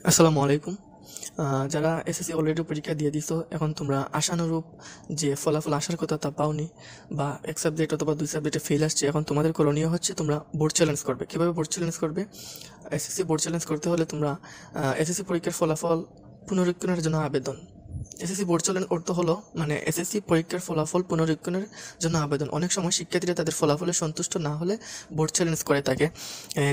আসসালামু আলাইকুম। যারা এসএসসি অলরেডি পরীক্ষা দিয়ে দিছো, এখন তোমরা আশানুরূপ যে ফলাফল আসার কথা তা পাওনি, বা এক সাবজেক্ট অথবা দুই সাবজেক্টে ফেল আসছে, এখন তোমাদের করণীয় হচ্ছে তোমরা বোর্ড চ্যালেঞ্জ করবে। কীভাবে বোর্ড চ্যালেঞ্জ করবে? এসএসসি বোর্ড চ্যালেঞ্জ করতে হলে তোমরা এসএসসি পরীক্ষার ফলাফল পুনরীক্ষণের জন্য আবেদন। এসএসসি বোর্ড চ্যালেঞ্জ অর্থ হলো মানে এসএসসি পরীক্ষার ফলাফল পুনরীক্ষণের জন্য আবেদন। অনেক সময় শিক্ষার্থীরা তাদের ফলাফলে সন্তুষ্ট না হলে বোর্ড চ্যালেঞ্জ করে থাকে,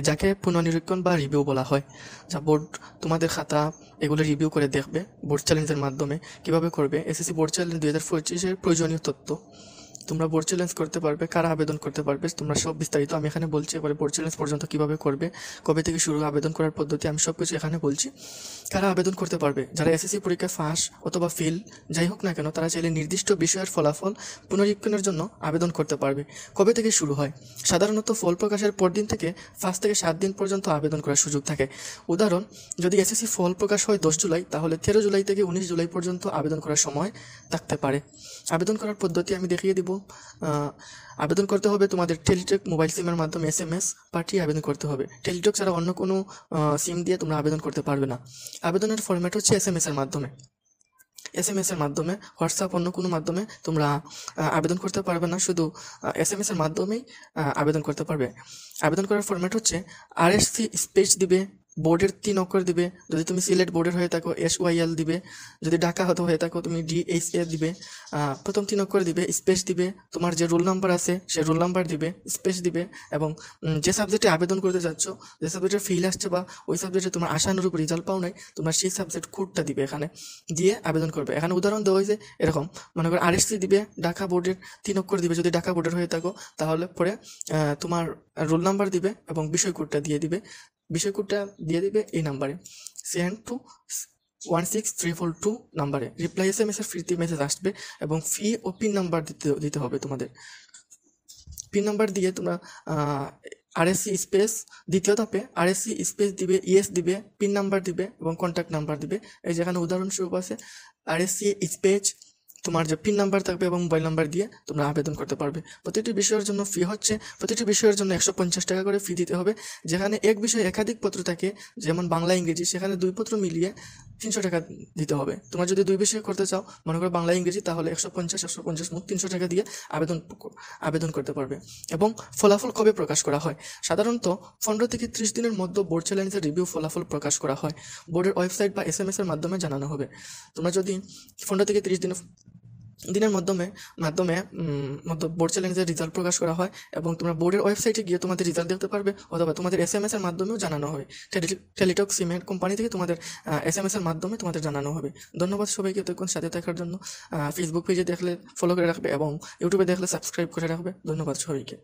যাকে পুনর্নিরীক্ষণ বা রিভিউ বলা হয়। যা বোর্ড তোমাদের খাতা এগুলো রিভিউ করে দেখবে বোর্ড চ্যালেঞ্জের মাধ্যমে। কিভাবে করবে? এসএসসি বোর্ড চ্যালেঞ্জ 2025-এর প্রয়োজনীয় তথ্য তোমরা বোর্ড চ্যালেঞ্জ করতে পারবে, কারা আবেদন করতে পারবে, তোমরা সব বিস্তারিত আমি এখানে বলছি। এবারে বোর্ড চ্যালেঞ্জ পর্যন্ত কীভাবে করবে, কবে থেকে শুরু, আবেদন করার পদ্ধতি, আমি সব কিছু এখানে বলছি। কারা আবেদন করতে পারবে? যারা এসএসসি পরীক্ষায় ফাঁস অথবা ফেল যাই হোক না কেন, তারা চাইলে নির্দিষ্ট বিষয়ের ফলাফল পুনরীক্ষণের জন্য আবেদন করতে পারবে। কবে থেকে শুরু হয়? সাধারণত ফল প্রকাশের পরদিন থেকে 5 থেকে 7 দিন পর্যন্ত আবেদন করার সুযোগ থাকে। উদাহরণ, যদি এসএসসি ফল প্রকাশ হয় 10 জুলাই, তাহলে 13 জুলাই থেকে 19 জুলাই পর্যন্ত আবেদন করার সময় থাকতে পারে। আবেদন করার পদ্ধতি আমি দেখিয়ে দিব। আবেদন করতে হবে তোমাদের টেলিটক মোবাইল সিমের মাধ্যমে এসএমএস পাঠিয়ে আবেদন করতে হবে। টেলিটক ছাড়া অন্য কোনো সিম দিয়ে তোমরা আবেদন করতে পারবে না। আবেদনের ফরম্যাট হচ্ছে এসএমএসের মাধ্যমে। এসএমএসের মাধ্যমে, হোয়াটসঅ্যাপ অন্য কোনো মাধ্যমে তোমরা আবেদন করতে পারবে না, শুধু এসএমএসের মাধ্যমেই আবেদন করতে পারবে। আবেদন করার ফরম্যাট হচ্ছে আরএসসি স্পেস দিবে, বোর্ডের 3 অক্ষর দিবে। যদি তুমি সিলেট বোর্ডের হয়ে থাকো SYL দিবে, যদি ঢাকা হয়ে থাকো তুমি DHA দিবে। প্রথম 3 অক্ষর দিবে, স্পেস দিবে, তোমার যে রোল নাম্বার আছে সে রোল নাম্বার দিবে, স্পেস দিবে, এবং যে সাবজেক্টে আবেদন করতে যাচ্ছ, যে সাবজেক্টে ফেল আসছে বা ওই সাবজেক্টে তোমার আশানুরূপ রেজাল্ট পাও নাই, তোমরা সেই সাবজেক্ট কোডটা দিবে এখানে, দিয়ে আবেদন করবে। এখানে উদাহরণ দেওয়া হয়েছে এরকম, মনে করো আরএসসি দিবে, ঢাকা বোর্ডের 3 অক্ষর দিবে যদি ঢাকা বোর্ডের হয়ে থাকো, তাহলে পরে তোমার রোল নাম্বার দিবে এবং বিষয় কোডটা দিয়ে দিবে। বিষয় কোডটা দিয়ে দিবে এই নাম্বারে, সেন্ড টু 16342 নাম্বারে। রিপ্লাই এসএমএস এর ফ্রিতে মেসেজ আসবে এবং ফি ও পিন নাম্বার দিতে হবে তোমাদের। পিন নাম্বার দিয়ে তোমরা আরএসসি স্পেস, দ্বিতীয় ধাপে আরএসসি স্পেস দিবে, ইএস দিবে, পিন নাম্বার দিবে এবং কন্ট্যাক্ট নাম্বার দিবে। এই যেখানে উদাহরণস্বরূপ আছে আরএসসি স্পেস, তোমার যে পিন নাম্বার থাকবে এবং মোবাইল নাম্বার দিয়ে তোমরা আবেদন করতে পারবে। প্রতিটি বিষয়ের জন্য ফি হচ্ছে, প্রতিটি বিষয়ের জন্য 150 টাকা করে ফি দিতে হবে। যেখানে এক বিষয়ে একাধিক পত্র থাকে, যেমন বাংলা ইংরেজি, সেখানে 2 পত্র মিলিয়ে 300 টাকা দিতে হবে। তোমরা যদি 2 বিষয়ে করতে চাও, মনে করো বাংলা ইংরেজি, তাহলে 150 মোট 300 টাকা দিয়ে আবেদন করতে পারবে। এবং ফলাফল কবে প্রকাশ করা হয়? সাধারণত 15 থেকে 30 দিনের মধ্যে বোর্ড চ্যালেঞ্জের রিভিউ ফলাফল প্রকাশ করা হয়। বোর্ডের ওয়েবসাইট বা এসএমএস এর মাধ্যমে জানানো হবে। তোমরা যদি 15 থেকে 30 দিনের মাধ্যমে বোর্ড চ্যালেঞ্জের রেজাল্ট প্রকাশ করা হয়, এবং তোমরা বোর্ডের ওয়েবসাইটে গিয়ে তোমাদের রেজাল্ট দেখতে পারবে, অথবা তোমাদের এসএমএস এর মাধ্যমেও জানানো হয়। টেলিটক সিমের কোম্পানি থেকে তোমাদের এসএমএস এর মাধ্যমে তোমাদের জানানো হবে। ধন্যবাদ সবাইকে এতক্ষণ সাথে থাকার জন্য। ফেসবুক পেজে দেখলে ফলো করে রাখবে এবং ইউটিউবে দেখলে সাবস্ক্রাইব করে রাখবে। ধন্যবাদ সবাইকে।